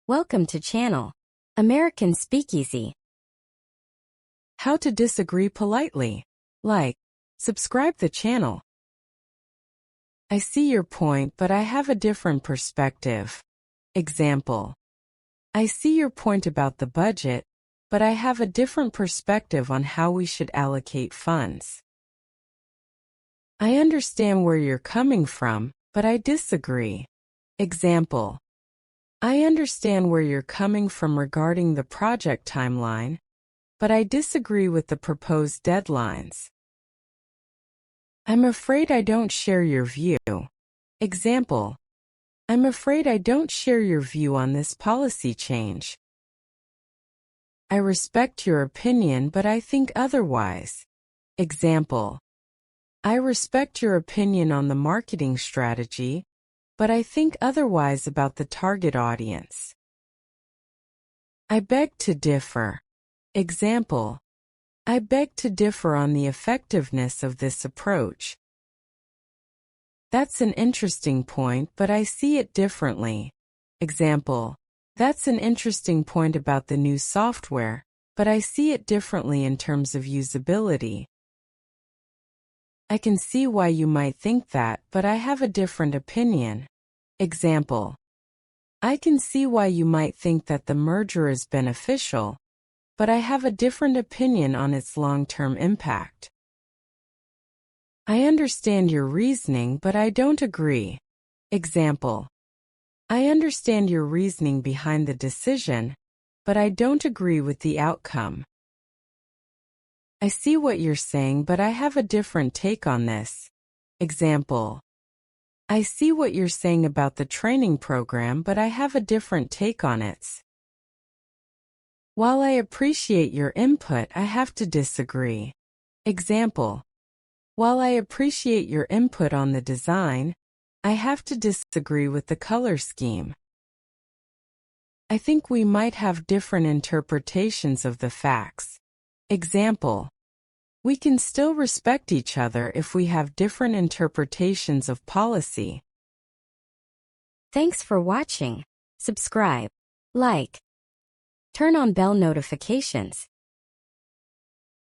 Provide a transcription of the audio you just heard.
Welcome to channel American Speakeasy. How to disagree politely. Like, subscribe the channel. I see your point, but I have a different perspective. Example. I see your point about the budget, but I have a different perspective on how we should allocate funds. I understand where you're coming from, but I disagree. Example. I understand where you're coming from regarding the project timeline, but I disagree with the proposed deadlines. I'm afraid I don't share your view. Example. I'm afraid I don't share your view on this policy change. I respect your opinion, but I think otherwise. Example. I respect your opinion on the marketing strategy, but I think otherwise about the target audience. I beg to differ. Example. I beg to differ on the effectiveness of this approach. That's an interesting point, but I see it differently. Example. That's an interesting point about the new software, but I see it differently in terms of usability. I can see why you might think that, but I have a different opinion. Example. I can see why you might think that the merger is beneficial, but I have a different opinion on its long-term impact. I understand your reasoning, but I don't agree. Example. I understand your reasoning behind the decision, but I don't agree with the outcome. I see what you're saying, but I have a different take on this. Example. I see what you're saying about the training program, but I have a different take on it. While I appreciate your input, I have to disagree. Example. While I appreciate your input on the design, I have to disagree with the color scheme. I think we might have different interpretations of the facts. Example. We can still respect each other if we have different interpretations of policy. Thanks for watching. Subscribe, like, turn on bell notifications.